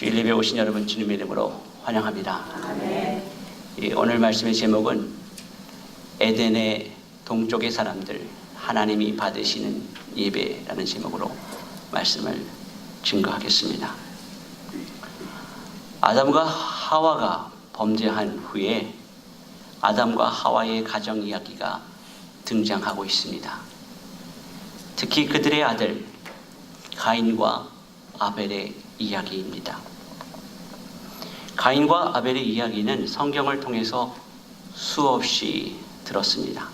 주일 예배 오신 여러분 주님의 이름으로 환영합니다. 아멘. 오늘 말씀의 제목은 에덴의 동쪽의 사람들 하나님이 받으시는 예배라는 제목으로 말씀을 증거하겠습니다. 아담과 하와가 범죄한 후에 아담과 하와의 가정 이야기가 등장하고 있습니다. 특히 그들의 아들 가인과 아벨의 이야기입니다. 가인과 아벨의 이야기는 성경을 통해서 수없이 들었습니다.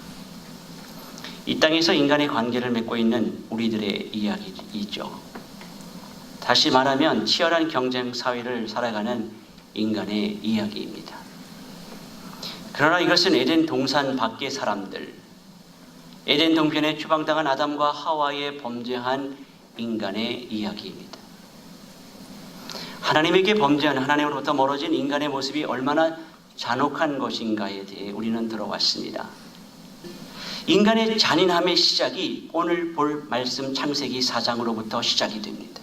이 땅에서 인간의 관계를 맺고 있는 우리들의 이야기이죠. 다시 말하면 치열한 경쟁 사회를 살아가는 인간의 이야기입니다. 그러나 이것은 에덴 동산 밖의 사람들, 에덴 동편에 추방당한 아담과 하와의 범죄한 인간의 이야기입니다. 하나님에게 범죄한 하나님으로부터 멀어진 인간의 모습이 얼마나 잔혹한 것인가에 대해 우리는 들어왔습니다. 인간의 잔인함의 시작이 오늘 볼 말씀 창세기 4장으로부터 시작이 됩니다.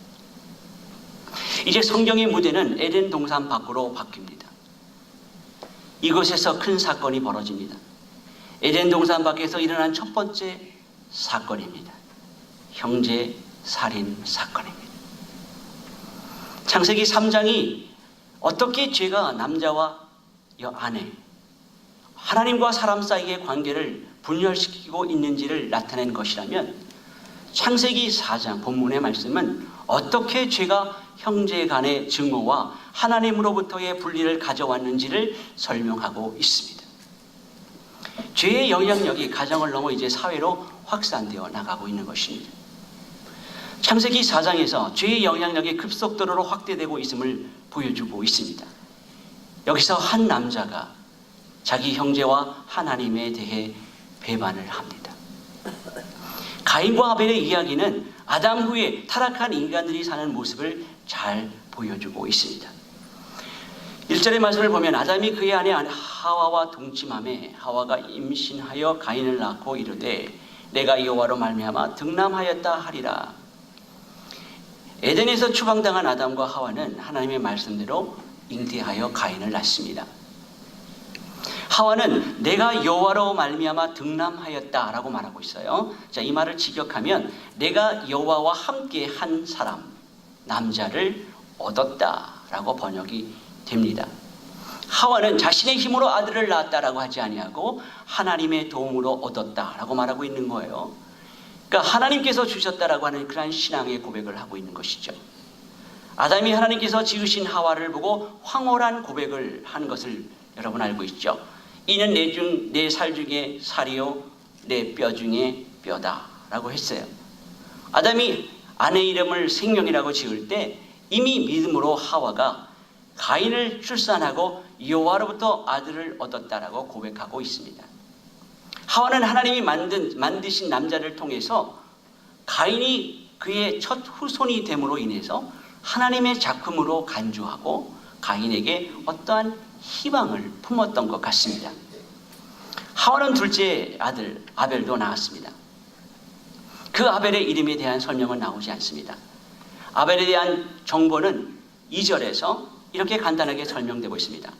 이제 성경의 무대는 에덴 동산 밖으로 바뀝니다. 이곳에서 큰 사건이 벌어집니다. 에덴 동산 밖에서 일어난 첫 번째 사건입니다. 형제 살인 사건입니다. 창세기 3장이 어떻게 죄가 남자와 아내, 하나님과 사람 사이의 관계를 분열시키고 있는지를 나타낸 것이라면 창세기 4장 본문의 말씀은 어떻게 죄가 형제 간의 증오와 하나님으로부터의 분리를 가져왔는지를 설명하고 있습니다. 죄의 영향력이 가정을 넘어 이제 사회로 확산되어 나가고 있는 것입니다. 창세기 4장에서 죄의 영향력이 급속도로 확대되고 있음을 보여주고 있습니다. 여기서 한 남자가 자기 형제와 하나님에 대해 배반을 합니다. 가인과 아벨의 이야기는 아담 후에 타락한 인간들이 사는 모습을 잘 보여주고 있습니다. 1절의 말씀을 보면 아담이 그의 아내 하와와 동침하매 하와가 임신하여 가인을 낳고 이르되 내가 여호와로 말미암아 등남하였다 하리라. 에덴에서 추방당한 아담과 하와는 하나님의 말씀대로 잉태하여 가인을 낳습니다. 하와는 내가 여호와로 말미암아 등남하였다라고 말하고 있어요. 자, 이 말을 직역하면 내가 여호와와 함께 한 사람, 남자를 얻었다라고 번역이 됩니다. 하와는 자신의 힘으로 아들을 낳았다라고 하지 아니하고 하나님의 도움으로 얻었다라고 말하고 있는 거예요. 그러니까 하나님께서 주셨다라고 하는 그러한 신앙의 고백을 하고 있는 것이죠. 아담이 하나님께서 지으신 하와를 보고 황홀한 고백을 한 것을 여러분 알고 있죠. 이는 내 살 중에 살이요 내 뼈 중에 뼈다라고 했어요. 아담이 아내 이름을 생명이라고 지을 때 이미 믿음으로 하와가 가인을 출산하고 여호와로부터 아들을 얻었다라고 고백하고 있습니다. 하와는 하나님이 만드신 남자를 통해서 가인이 그의 첫 후손이 됨으로 인해서 하나님의 작품으로 간주하고 가인에게 어떠한 희망을 품었던 것 같습니다. 하와는 둘째 아들 아벨도 낳았습니다. 그 아벨의 이름에 대한 설명은 나오지 않습니다. 아벨에 대한 정보는 2절에서 이렇게 간단하게 설명되고 있습니다.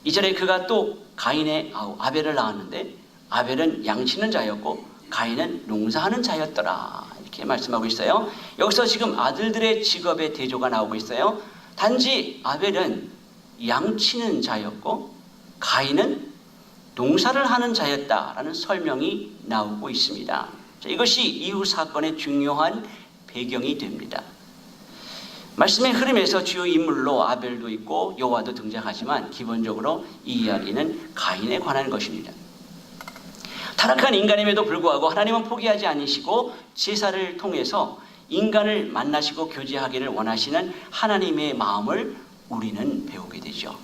2절에 그가 또 아벨을 낳았는데 아벨은 양치는 자였고 가인은 농사하는 자였더라 이렇게 말씀하고 있어요. 여기서 지금 아들들의 직업의 대조가 나오고 있어요. 단지 아벨은 양치는 자였고 가인은 농사를 하는 자였다라는 설명이 나오고 있습니다. 자, 이것이 이후 사건의 중요한 배경이 됩니다. 말씀의 흐름에서 주요 인물로 아벨도 있고 여호와도 등장하지만 기본적으로 이 이야기는 가인에 관한 것입니다. 타락한 인간임에도 불구하고 하나님은 포기하지 않으시고 제사를 통해서 인간을 만나시고 교제하기를 원하시는 하나님의 마음을 우리는 배우게 되죠.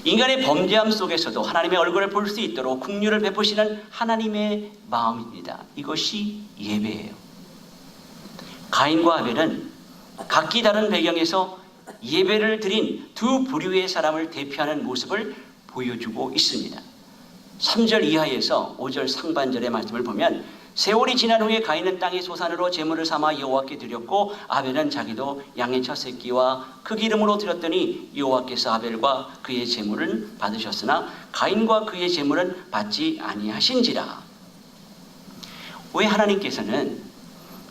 인간의 범죄함 속에서도 하나님의 얼굴을 볼 수 있도록 긍휼을 베푸시는 하나님의 마음입니다. 이것이 예배예요. 가인과 아벨은 각기 다른 배경에서 예배를 드린 두 부류의 사람을 대표하는 모습을 보여주고 있습니다. 3절 이하에서 5절 상반절의 말씀을 보면 세월이 지난 후에 가인은 땅의 소산으로 제물을 삼아 여호와께 드렸고 아벨은 자기도 양의 첫 새끼와 그 기름으로 드렸더니 여호와께서 아벨과 그의 제물은 받으셨으나 가인과 그의 제물은 받지 아니하신지라. 왜 하나님께서는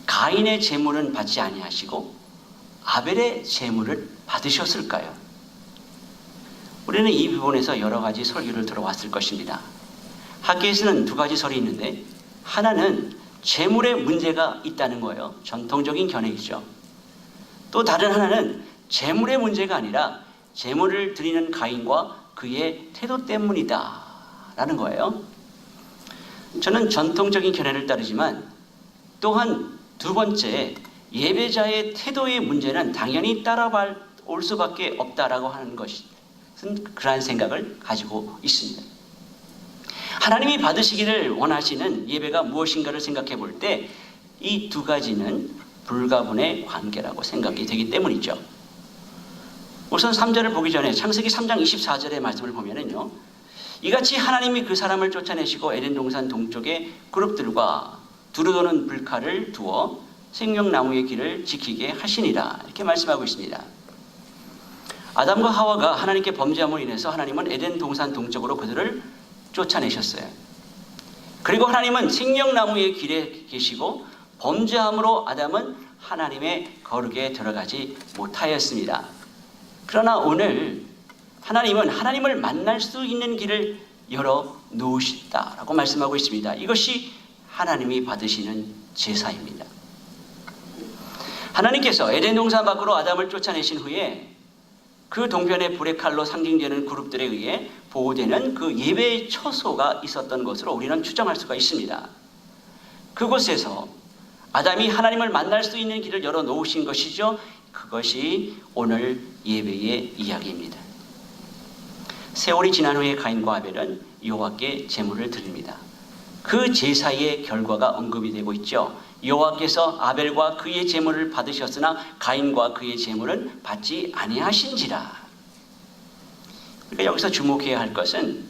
가인의 제물은 받지 아니하시고 아벨의 제물을 받으셨을까요? 우리는 이 부분에서 여러 가지 설교를 들어왔을 것입니다. 학계에서는 두 가지 설이 있는데, 하나는 제물에 문제가 있다는 거예요. 전통적인 견해이죠. 또 다른 하나는 제물의 문제가 아니라 제물을 드리는 가인과 그의 태도 때문이다 라는 거예요. 저는 전통적인 견해를 따르지만 또한 두 번째, 예배자의 태도의 문제는 당연히 따라올 수밖에 없다라고 하는 것은 그러한 생각을 가지고 있습니다. 하나님이 받으시기를 원하시는 예배가 무엇인가를 생각해 볼 때 이 두 가지는 불가분의 관계라고 생각이 되기 때문이죠. 우선 3절을 보기 전에 창세기 3장 24절의 말씀을 보면은요, 이같이 하나님이 그 사람을 쫓아내시고 에덴 동산 동쪽에 그룹들과 두루도는 불칼을 두어 생명나무의 길을 지키게 하시니라, 이렇게 말씀하고 있습니다. 아담과 하와가 하나님께 범죄함으로 인해서 하나님은 에덴 동산 동쪽으로 그들을 쫓아내셨어요. 그리고 하나님은 생명나무의 길에 계시고 범죄함으로 아담은 하나님의 거룩에 들어가지 못하였습니다. 그러나 오늘 하나님은 하나님을 만날 수 있는 길을 열어 놓으셨다라고 말씀하고 있습니다. 이것이 하나님이 받으시는 제사입니다. 하나님께서 에덴 동산 밖으로 아담을 쫓아내신 후에 그 동편의 불의 칼로 상징되는 그룹들에 의해 보호되는 그 예배의 처소가 있었던 것으로 우리는 추정할 수가 있습니다. 그곳에서 아담이 하나님을 만날 수 있는 길을 열어 놓으신 것이죠. 그것이 오늘 예배의 이야기입니다. 세월이 지난 후에 가인과 아벨은 여호와께 제물을 드립니다. 그 제사의 결과가 언급이 되고 있죠. 여호와께서 아벨과 그의 제물을 받으셨으나 가인과 그의 제물은 받지 아니하신지라. 그러니까 여기서 주목해야 할 것은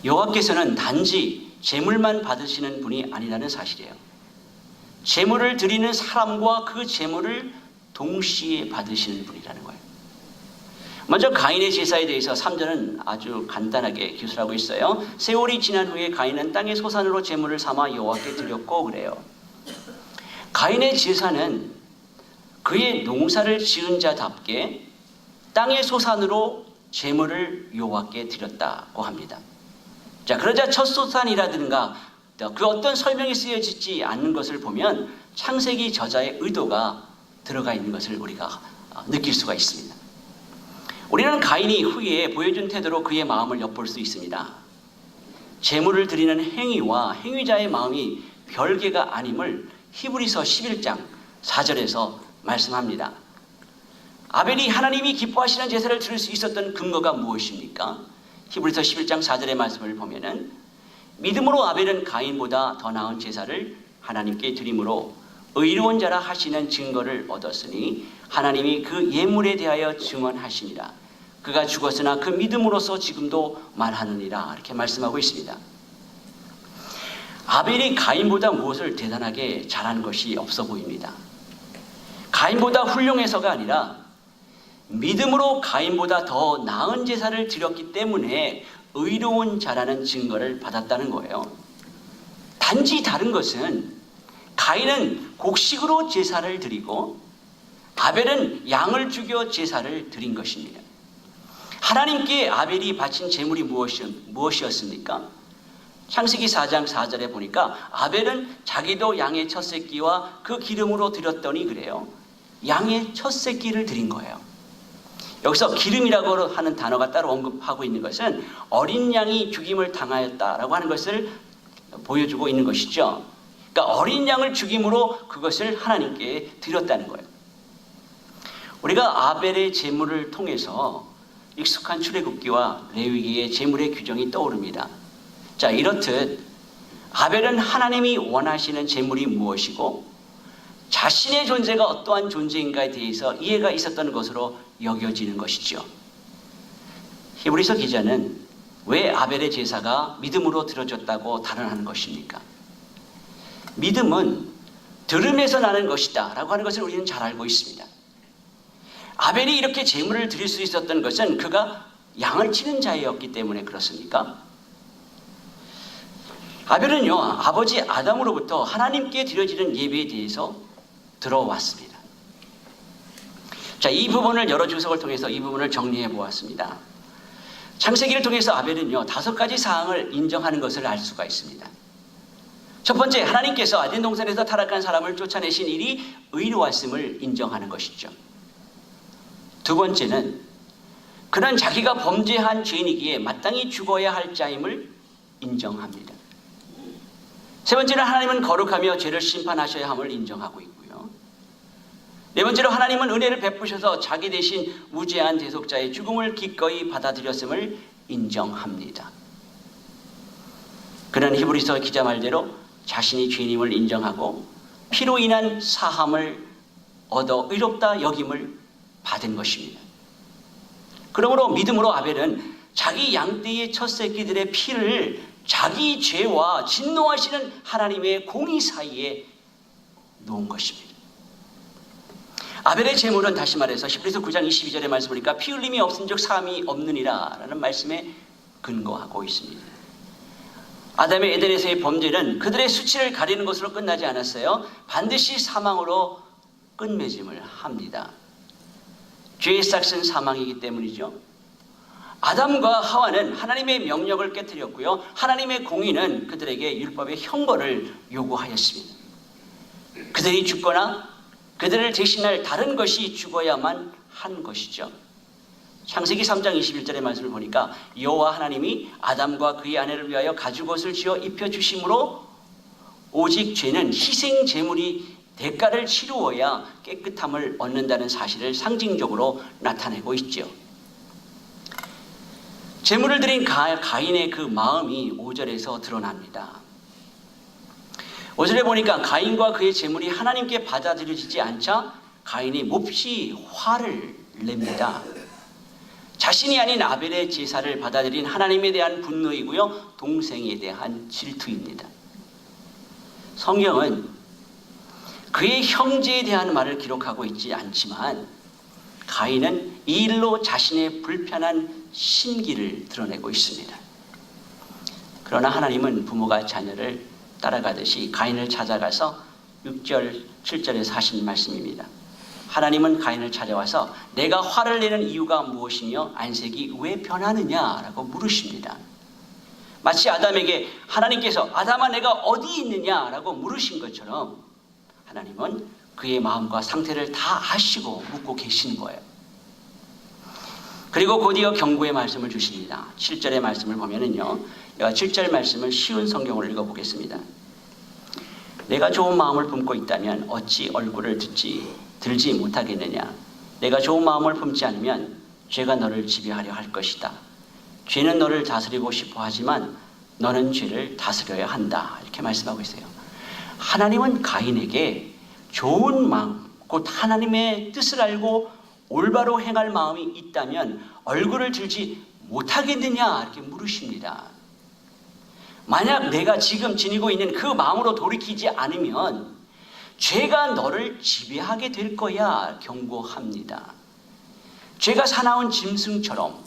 여호와께서는 단지 제물만 받으시는 분이 아니라는 사실이에요. 제물을 드리는 사람과 그 제물을 동시에 받으시는 분이라는 거예요. 먼저 가인의 제사에 대해서 3절은 아주 간단하게 기술하고 있어요. 세월이 지난 후에 가인은 땅의 소산으로 제물을 삼아 여호와께 드렸고 그래요. 가인의 제사는 그의 농사를 지은 자답게 땅의 소산으로 제물을 여호와께 드렸다고 합니다. 자, 그러자 첫 소산이라든가 그 어떤 설명이 쓰여지지 않는 것을 보면 창세기 저자의 의도가 들어가 있는 것을 우리가 느낄 수가 있습니다. 우리는 가인이 후에 보여준 태도로 그의 마음을 엿볼 수 있습니다. 제물을 드리는 행위와 행위자의 마음이 별개가 아님을 히브리서 11장 4절에서 말씀합니다. 아벨이 하나님이 기뻐하시는 제사를 드릴 수 있었던 근거가 무엇입니까? 히브리서 11장 4절의 말씀을 보면은 믿음으로 아벨은 가인보다 더 나은 제사를 하나님께 드림으로 의로운 자라 하시는 증거를 얻었으니 하나님이 그 예물에 대하여 증언하시니라. 그가 죽었으나 그 믿음으로서 지금도 말하느니라. 이렇게 말씀하고 있습니다. 아벨이 가인보다 무엇을 대단하게 잘한 것이 없어 보입니다. 가인보다 훌륭해서가 아니라 믿음으로 가인보다 더 나은 제사를 드렸기 때문에 의로운 자라는 증거를 받았다는 거예요. 단지 다른 것은 가인은 곡식으로 제사를 드리고 아벨은 양을 죽여 제사를 드린 것입니다. 하나님께 아벨이 바친 제물이 무엇이었습니까? 창세기 4장 4절에 보니까 아벨은 자기도 양의 첫 새끼와 그 기름으로 드렸더니 그래요. 양의 첫 새끼를 드린 거예요. 여기서 기름이라고 하는 단어가 따로 언급하고 있는 것은 어린 양이 죽임을 당하였다라고 하는 것을 보여주고 있는 것이죠. 그러니까 어린 양을 죽임으로 그것을 하나님께 드렸다는 거예요. 우리가 아벨의 제물을 통해서 익숙한 출애굽기와 레위기의 제물의 규정이 떠오릅니다. 자, 이렇듯 아벨은 하나님이 원하시는 제물이 무엇이고 자신의 존재가 어떠한 존재인가에 대해서 이해가 있었던 것으로 여겨지는 것이죠. 히브리서 기자는 왜 아벨의 제사가 믿음으로 드려졌다고 단언하는 것입니까? 믿음은 들음에서 나는 것이다 라고 하는 것을 우리는 잘 알고 있습니다. 아벨이 이렇게 제물을 드릴 수 있었던 것은 그가 양을 치는 자였기 때문에 그렇습니까? 아벨은요, 아버지 아담으로부터 하나님께 드려지는 예배에 대해서 들어왔습니다. 자, 이 부분을 여러 주석을 통해서 이 부분을 정리해 보았습니다. 창세기를 통해서 아벨은요, 5가지 사항을 인정하는 것을 알 수가 있습니다. 첫 번째, 하나님께서 아덴 동산에서 타락한 사람을 쫓아내신 일이 의로웠음을 인정하는 것이죠. 두 번째는 그는 자기가 범죄한 죄인이기에 마땅히 죽어야 할 자임을 인정합니다. 세 번째는 하나님은 거룩하며 죄를 심판하셔야 함을 인정하고 있고요. 네 번째로 하나님은 은혜를 베푸셔서 자기 대신 무죄한 대속자의 죽음을 기꺼이 받아들였음을 인정합니다. 그는 히브리서 기자 말대로 자신이 죄인임을 인정하고 피로 인한 사함을 얻어 의롭다 여김을 받은 것입니다. 그러므로 믿음으로 아벨은 자기 양떼의 첫 새끼들의 피를 자기 죄와 진노하시는 하나님의 공의 사이에 놓은 것입니다. 아벨의 제물은 다시 말해서 히브리서 9장 22절의 말씀 보니까 피 흘림이 없은즉 사함이 없느니라 라는 말씀에 근거하고 있습니다. 아담의 에덴에서의 범죄는 그들의 수치를 가리는 것으로 끝나지 않았어요. 반드시 사망으로 끝맺음을 합니다. 죄의 싹은 사망이기 때문이죠. 아담과 하와는 하나님의 명령을 깨뜨렸고요. 하나님의 공의는 그들에게 율법의 형벌을 요구하였습니다. 그들이 죽거나 그들을 대신할 다른 것이 죽어야만 한 것이죠. 창세기 3장 21절의 말씀을 보니까 여호와 하나님이 아담과 그의 아내를 위하여 가죽옷을 지어 입혀주심으로 오직 죄는 희생 제물이 대가를 치루어야 깨끗함을 얻는다는 사실을 상징적으로 나타내고 있죠. 제물을 드린 가인의 그 마음이 5절에서 드러납니다. 5절에 보니까 가인과 그의 제물이 하나님께 받아들여지지 않자 가인이 몹시 화를 냅니다. 자신이 아닌 아벨의 제사를 받아들인 하나님에 대한 분노이고요, 동생에 대한 질투입니다. 성경은 그의 형제에 대한 말을 기록하고 있지 않지만 가인은 이 일로 자신의 불편한 심기를 드러내고 있습니다. 그러나 하나님은 부모가 자녀를 따라가듯이 가인을 찾아가서 6절, 7절에서 하신 말씀입니다. 하나님은 가인을 찾아와서 내가 화를 내는 이유가 무엇이며 안색이 왜 변하느냐라고 물으십니다. 마치 아담에게 하나님께서 아담아 내가 어디 있느냐라고 물으신 것처럼 하나님은 그의 마음과 상태를 다 아시고 묻고 계시는 거예요. 그리고 곧이어 경고의 말씀을 주십니다. 7절의 말씀을 보면은요, 7절 말씀을 쉬운 성경으로 읽어보겠습니다. 내가 좋은 마음을 품고 있다면 어찌 얼굴을 들지 못하겠느냐. 내가 좋은 마음을 품지 않으면 죄가 너를 지배하려 할 것이다. 죄는 너를 다스리고 싶어 하지만 너는 죄를 다스려야 한다. 이렇게 말씀하고 있어요. 하나님은 가인에게 좋은 마음, 곧 하나님의 뜻을 알고 올바로 행할 마음이 있다면 얼굴을 들지 못하겠느냐 이렇게 물으십니다. 만약 내가 지금 지니고 있는 그 마음으로 돌이키지 않으면 죄가 너를 지배하게 될 거야 경고합니다. 죄가 사나운 짐승처럼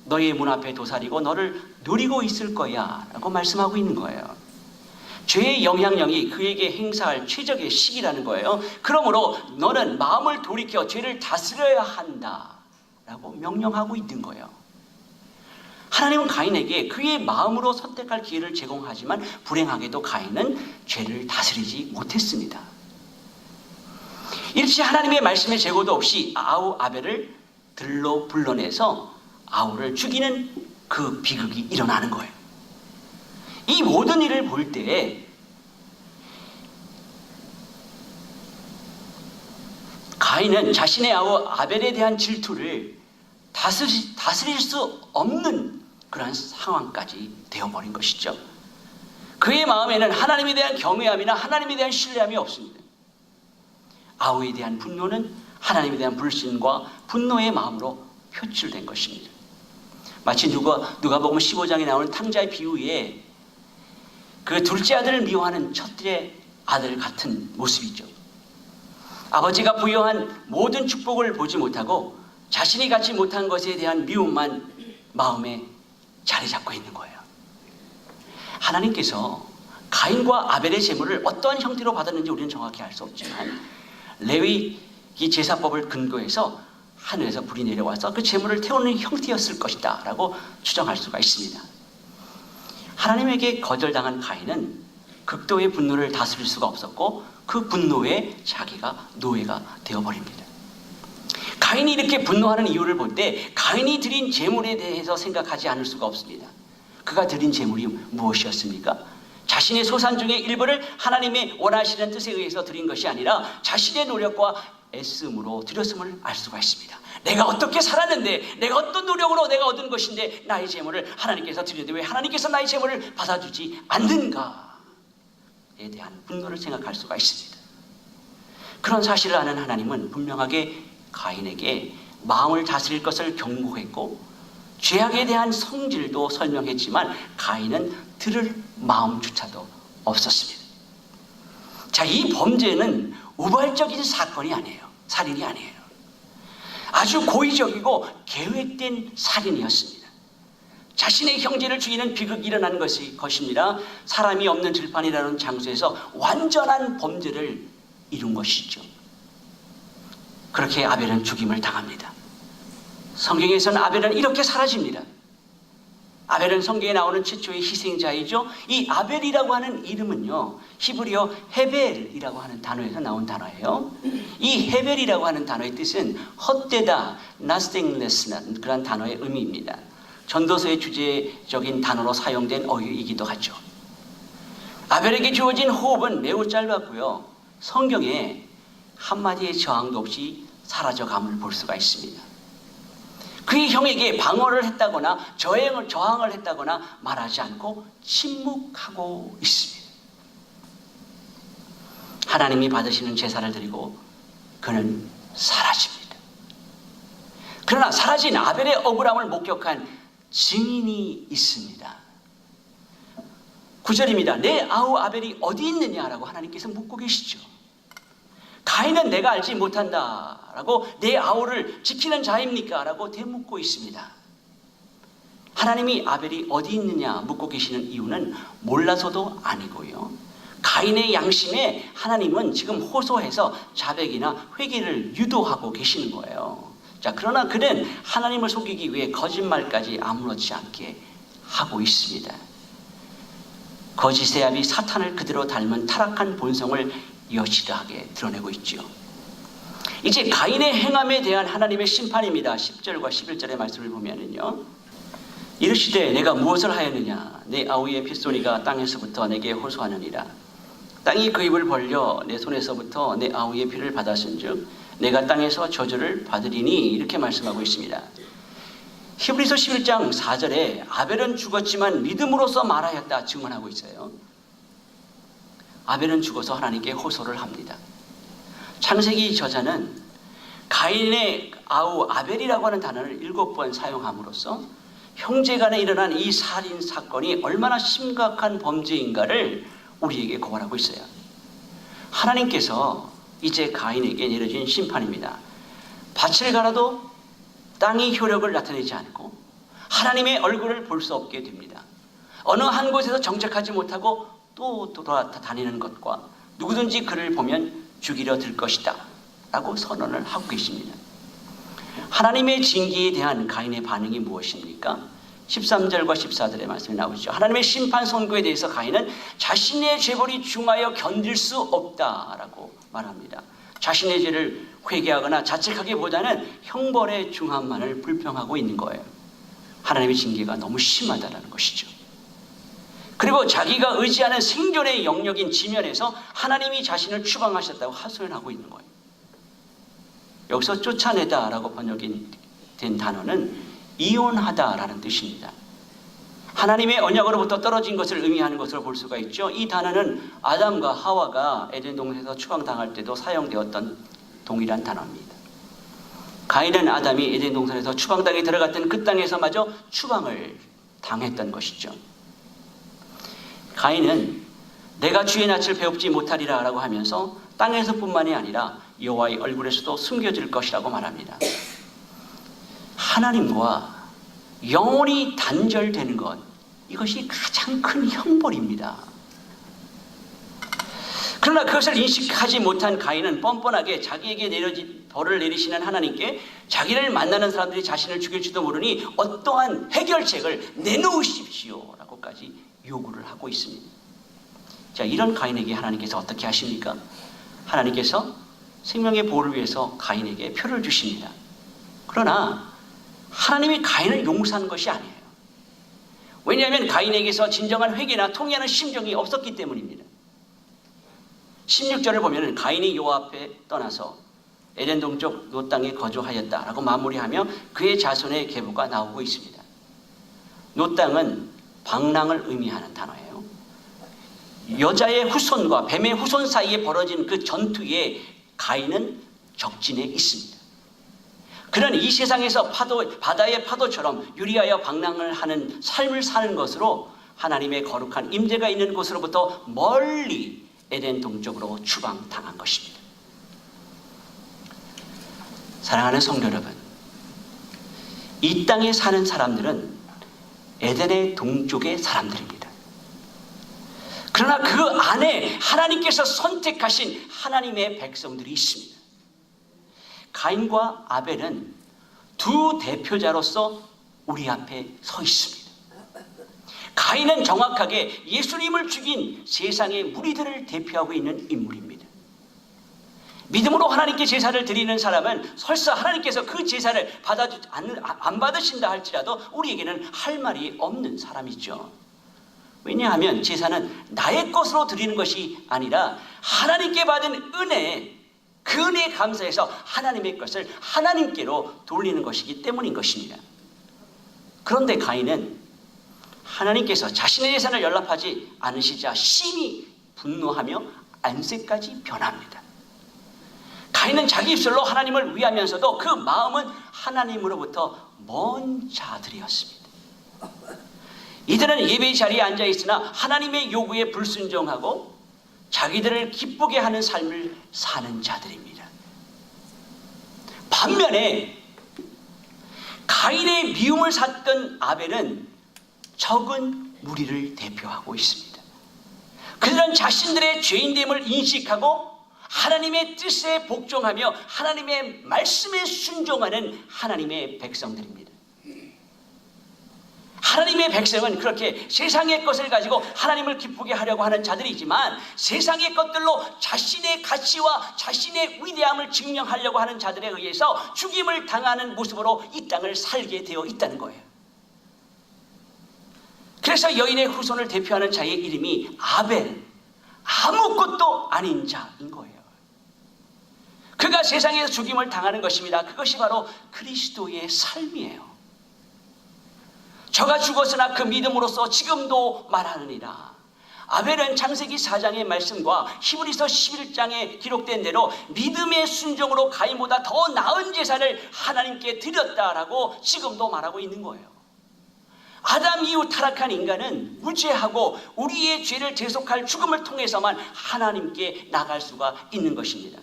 너의 문 앞에 도사리고 너를 노리고 있을 거야 라고 말씀하고 있는 거예요. 죄의 영향력이 그에게 행사할 최적의 시기라는 거예요. 그러므로 너는 마음을 돌이켜 죄를 다스려야 한다 라고 명령하고 있는 거예요. 하나님은 가인에게 그의 마음으로 선택할 기회를 제공하지만 불행하게도 가인은 죄를 다스리지 못했습니다. 일시 하나님의 말씀에 재고도 없이 아벨을 들로 불러내서 아우를 죽이는 그 비극이 일어나는 거예요. 이 모든 일을 볼 때 가인은 자신의 아우 아벨에 대한 질투를 다스릴 수 없는 그러한 상황까지 되어버린 것이죠. 그의 마음에는 하나님에 대한 경외함이나 하나님에 대한 신뢰함이 없습니다. 아우에 대한 분노는 하나님에 대한 불신과 분노의 마음으로 표출된 것입니다. 마치 누가복음 15장에 나오는 탕자의 비유에 그 둘째 아들을 미워하는 첫째 아들 같은 모습이죠. 아버지가 부여한 모든 축복을 보지 못하고 자신이 갖지 못한 것에 대한 미움만 마음에 자리 잡고 있는 거예요. 하나님께서 가인과 아벨의 제물을 어떠한 형태로 받았는지 우리는 정확히 알 수 없지만 레위 이 제사법을 근거해서 하늘에서 불이 내려와서 그 제물을 태우는 형태였을 것이다 라고 추정할 수가 있습니다. 하나님에게 거절당한 가인은 극도의 분노를 다스릴 수가 없었고 그 분노에 자기가 노예가 되어버립니다. 가인이 이렇게 분노하는 이유를 볼 때 가인이 드린 제물에 대해서 생각하지 않을 수가 없습니다. 그가 드린 제물이 무엇이었습니까? 자신의 소산 중에 일부를 하나님의 원하시는 뜻에 의해서 드린 것이 아니라 자신의 노력과 애씀으로 드렸음을 알 수가 있습니다. 내가 어떻게 살았는데, 내가 어떤 노력으로 내가 얻은 것인데 나의 제물을 하나님께서 드리는데 왜 하나님께서 나의 제물을 받아주지 않는가에 대한 분노를 생각할 수가 있습니다. 그런 사실을 아는 하나님은 분명하게 가인에게 마음을 다스릴 것을 경고했고 죄악에 대한 성질도 설명했지만 가인은 들을 마음조차도 없었습니다. 자, 이 범죄는 우발적인 사건이 아니에요. 살인이 아니에요. 아주 고의적이고 계획된 살인이었습니다. 자신의 형제를 죽이는 비극이 일어난 것입니다. 사람이 없는 들판이라는 장소에서 완전한 범죄를 이룬 것이죠. 그렇게 아벨은 죽임을 당합니다. 성경에서는 아벨은 이렇게 사라집니다. 아벨은 성경에 나오는 최초의 희생자이죠. 이 아벨이라고 하는 이름은요, 히브리어 헤벨이라고 하는 단어에서 나온 단어예요. 이 헤벨이라고 하는 단어의 뜻은 헛되다, nothingness라는 그런 단어의 의미입니다. 전도서의 주제적인 단어로 사용된 어휘이기도 하죠. 아벨에게 주어진 호흡은 매우 짧았고요, 성경에 한마디의 저항도 없이 사라져감을 볼 수가 있습니다. 그의 형에게 방어를 했다거나 저항을 했다거나 말하지 않고 침묵하고 있습니다. 하나님이 받으시는 제사를 드리고 그는 사라집니다. 그러나 사라진 아벨의 억울함을 목격한 증인이 있습니다. 9절입니다. 내 아우 아벨이 어디 있느냐라고 하나님께서 묻고 계시죠. 가인은 내가 알지 못한다 라고 내 아우를 지키는 자입니까? 라고 되묻고 있습니다. 하나님이 아벨이 어디 있느냐 묻고 계시는 이유는 몰라서도 아니고요, 가인의 양심에 하나님은 지금 호소해서 자백이나 회개를 유도하고 계시는 거예요. 자, 그러나 그는 하나님을 속이기 위해 거짓말까지 아무렇지 않게 하고 있습니다. 거짓의 압이 사탄을 그대로 닮은 타락한 본성을 여실하게 드러내고 있지요. 이제 가인의 행함에 대한 하나님의 심판입니다. 10절과 11절의 말씀을 보면은요, 이르시되 내가 무엇을 하였느냐, 내 아우의 핏소리가 땅에서부터 내게 호소하느니라. 땅이 그 입을 벌려 내 손에서부터 내 아우의 피를 받았은즉 내가 땅에서 저주를 받으리니, 이렇게 말씀하고 있습니다. 히브리서 11장 4절에 아벨은 죽었지만 믿음으로써 말하였다 증언하고 있어요. 아벨은 죽어서 하나님께 호소를 합니다. 창세기 저자는 가인의 아우 아벨이라고 하는 단어를 7번 사용함으로써 형제간에 일어난 이 살인 사건이 얼마나 심각한 범죄인가를 우리에게 고발하고 있어요. 하나님께서 이제 가인에게 내려진 심판입니다. 밭을 갈아도 땅이 효력을 나타내지 않고 하나님의 얼굴을 볼 수 없게 됩니다. 어느 한 곳에서 정착하지 못하고 또 돌아다니는 것과 누구든지 그를 보면 죽이려 들 것이다 라고 선언을 하고 계십니다. 하나님의 징계에 대한 가인의 반응이 무엇입니까? 13절과 14절의 말씀이 나오죠. 하나님의 심판 선고에 대해서 가인은 자신의 죄벌이 중하여 견딜 수 없다라고 말합니다. 자신의 죄를 회개하거나 자책하기보다는 형벌의 중함만을 불평하고 있는 거예요. 하나님의 징계가 너무 심하다는 것이죠. 그리고 자기가 의지하는 생존의 영역인 지면에서 하나님이 자신을 추방하셨다고 하소연하고 있는 거예요. 여기서 쫓아내다라고 번역이 된 단어는 이혼하다라는 뜻입니다. 하나님의 언약으로부터 떨어진 것을 의미하는 것으로 볼 수가 있죠. 이 단어는 아담과 하와가 에덴 동산에서 추방당할 때도 사용되었던 동일한 단어입니다. 가인은 아담이 에덴 동산에서 추방당에 들어갔던 그 땅에서마저 추방을 당했던 것이죠. 가인은 내가 주의 낯을 배웁지 못하리라 라고 하면서 땅에서뿐만이 아니라 여호와의 얼굴에서도 숨겨질 것이라고 말합니다. 하나님과 영원히 단절되는 것, 이것이 가장 큰 형벌입니다. 그러나 그것을 인식하지 못한 가인은 뻔뻔하게 자기에게 내려진 벌을 내리시는 하나님께 자기를 만나는 사람들이 자신을 죽일지도 모르니 어떠한 해결책을 내놓으십시오 라고까지 요구를 하고 있습니다. 자, 이런 가인에게 하나님께서 어떻게 하십니까? 하나님께서 생명의 보호를 위해서 가인에게 표를 주십니다. 그러나 하나님이 가인을 용서한 것이 아니에요. 왜냐하면 가인에게서 진정한 회개나 통회하는 심정이 없었기 때문입니다. 16절을 보면 가인이 여호와 앞에 떠나서 에덴 동쪽 노 땅에 거주하였다라고 마무리하며 그의 자손의 계보가 나오고 있습니다. 노 땅은 방랑을 의미하는 단어예요. 여자의 후손과 뱀의 후손 사이에 벌어진 그 전투에 가인은 적진에 있습니다. 그는 이 세상에서 바다의 파도처럼 유리하여 방랑을 하는 삶을 사는 것으로 하나님의 거룩한 임재가 있는 곳으로부터 멀리 에덴 동쪽으로 추방당한 것입니다. 사랑하는 성도 여러분, 이 땅에 사는 사람들은 에덴의 동쪽의 사람들입니다. 그러나 그 안에 하나님께서 선택하신 하나님의 백성들이 있습니다. 가인과 아벨은 두 대표자로서 우리 앞에 서 있습니다. 가인은 정확하게 예수님을 죽인 세상의 무리들을 대표하고 있는 인물입니다. 믿음으로 하나님께 제사를 드리는 사람은 설사 하나님께서 그 제사를 안 받으신다 할지라도 우리에게는 할 말이 없는 사람이죠. 왜냐하면 제사는 나의 것으로 드리는 것이 아니라 하나님께 받은 은혜, 그 은혜에 감사해서 하나님의 것을 하나님께로 돌리는 것이기 때문인 것입니다. 그런데 가인은 하나님께서 자신의 재산을 연락하지 않으시자 심히 분노하며 안색까지 변합니다. 가인은 자기 입술로 하나님을 위하면서도 그 마음은 하나님으로부터 먼 자들이었습니다. 이들은 예배의 자리에 앉아 있으나 하나님의 요구에 불순종하고 자기들을 기쁘게 하는 삶을 사는 자들입니다. 반면에 가인의 미움을 샀던 아벨은 적은 무리를 대표하고 있습니다. 그들은 자신들의 죄인됨을 인식하고 하나님의 뜻에 복종하며 하나님의 말씀에 순종하는 하나님의 백성들입니다. 하나님의 백성은 그렇게 세상의 것을 가지고 하나님을 기쁘게 하려고 하는 자들이지만 세상의 것들로 자신의 가치와 자신의 위대함을 증명하려고 하는 자들에 의해서 죽임을 당하는 모습으로 이 땅을 살게 되어 있다는 거예요. 그래서 여인의 후손을 대표하는 자의 이름이 아벨, 아무것도 아닌 자인 거예요. 그가 세상에서 죽임을 당하는 것입니다. 그것이 바로 그리스도의 삶이에요. 저가 죽었으나 그 믿음으로써 지금도 말하느니라. 아벨은 창세기 4장의 말씀과 히브리서 11장에 기록된 대로 믿음의 순종으로 가인보다 더 나은 제사를 하나님께 드렸다라고 지금도 말하고 있는 거예요. 아담 이후 타락한 인간은 무죄하고 우리의 죄를 대속할 죽음을 통해서만 하나님께 나갈 수가 있는 것입니다.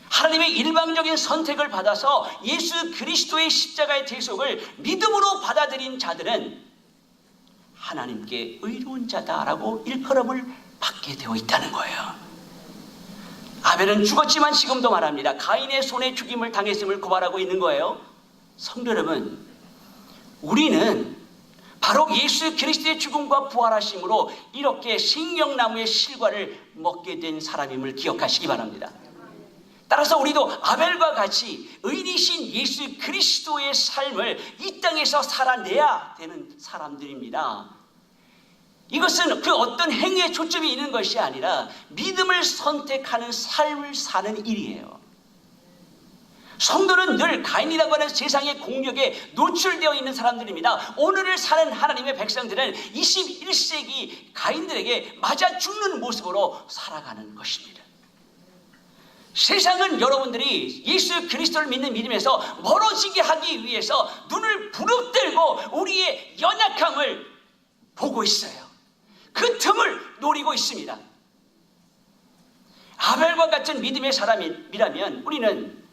하나님의 일방적인 선택을 받아서 예수 그리스도의 십자가의 대속을 믿음으로 받아들인 자들은 하나님께 의로운 자다라고 일컬음을 받게 되어 있다는 거예요. 아벨은 죽었지만 지금도 말합니다. 가인의 손에 죽임을 당했음을 고발하고 있는 거예요. 성도 여러분, 우리는 바로 예수 그리스도의 죽음과 부활하심으로 이렇게 생명나무의 실과를 먹게 된 사람임을 기억하시기 바랍니다. 따라서 우리도 아벨과 같이 의리신 예수 그리스도의 삶을 이 땅에서 살아내야 되는 사람들입니다. 이것은 그 어떤 행위에 초점이 있는 것이 아니라 믿음을 선택하는 삶을 사는 일이에요. 성도는 늘 가인이라고 하는 세상의 공력에 노출되어 있는 사람들입니다. 오늘을 사는 하나님의 백성들은 21세기 가인들에게 맞아 죽는 모습으로 살아가는 것입니다. 세상은 여러분들이 예수 그리스도를 믿는 믿음에서 멀어지게 하기 위해서 눈을 부릅뜨고 우리의 연약함을 보고 있어요. 그 틈을 노리고 있습니다. 아벨과 같은 믿음의 사람이라면 우리는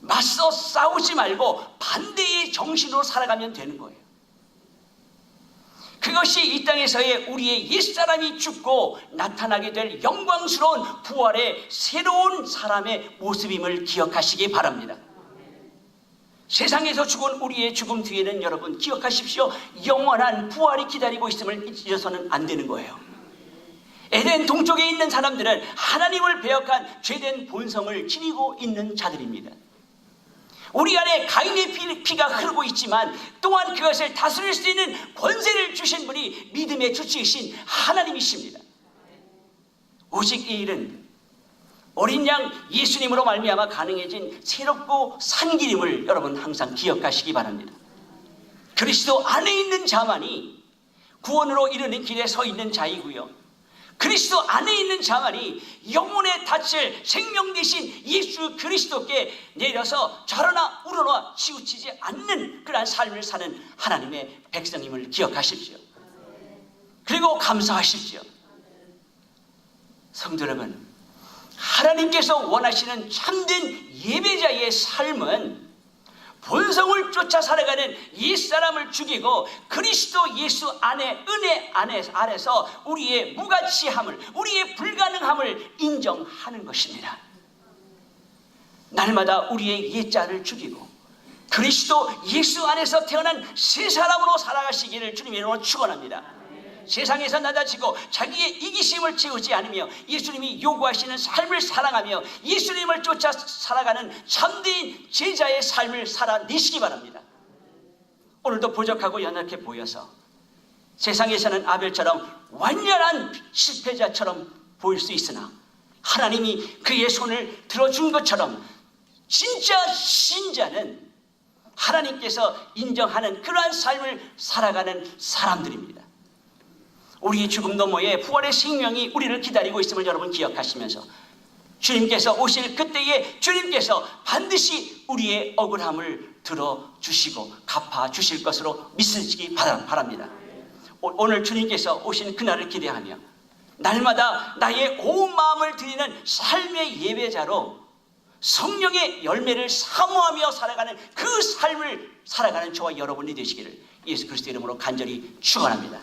맞서 싸우지 말고 반대의 정신으로 살아가면 되는 거예요. 그것이 이 땅에서의 우리의 옛사람이 죽고 나타나게 될 영광스러운 부활의 새로운 사람의 모습임을 기억하시기 바랍니다. 세상에서 죽은 우리의 죽음 뒤에는 여러분 기억하십시오. 영원한 부활이 기다리고 있음을 잊어서는 안 되는 거예요. 에덴 동쪽에 있는 사람들은 하나님을 배역한 죄된 본성을 지니고 있는 자들입니다. 우리 안에 가인의 피가 흐르고 있지만 또한 그것을 다스릴 수 있는 권세를 주신 분이 믿음의 주치이신 하나님이십니다. 오직 이 일은 어린 양 예수님으로 말미암아 가능해진 새롭고 산 길임을 여러분 항상 기억하시기 바랍니다. 그리스도 안에 있는 자만이 구원으로 이르는 길에 서 있는 자이고요, 그리스도 안에 있는 자만이 영혼의 닻을 생명 되신 예수 그리스도께 내려서 저러나 우러나 치우치지 않는 그러한 삶을 사는 하나님의 백성임을 기억하십시오. 그리고 감사하십시오. 성도 여러분, 하나님께서 원하시는 참된 예배자의 삶은 본성을 쫓아 살아가는 옛사람을 죽이고 그리스도 예수 안에 은혜 아래서 우리의 무가치함을, 우리의 불가능함을 인정하는 것입니다. 날마다 우리의 옛자를 죽이고 그리스도 예수 안에서 태어난 새 사람으로 살아가시기를 주님의 이름으로 축원합니다. 세상에서 낮아지고 자기의 이기심을 채우지 않으며 예수님이 요구하시는 삶을 사랑하며 예수님을 쫓아 살아가는 참된 제자의 삶을 살아내시기 바랍니다. 오늘도 부족하고 연약해 보여서 세상에서는 아벨처럼 완전한 실패자처럼 보일 수 있으나 하나님이 그의 손을 들어준 것처럼 진짜 신자는 하나님께서 인정하는 그러한 삶을 살아가는 사람들입니다. 우리의 죽음 너머에 부활의 생명이 우리를 기다리고 있음을 여러분 기억하시면서 주님께서 오실 그때에 주님께서 반드시 우리의 억울함을 들어주시고 갚아주실 것으로 믿으시기 바랍니다. 오늘 주님께서 오신 그날을 기대하며 날마다 나의 온 마음을 드리는 삶의 예배자로 성령의 열매를 사모하며 살아가는 그 삶을 살아가는 저와 여러분이 되시기를 예수 그리스도의 이름으로 간절히 축원합니다.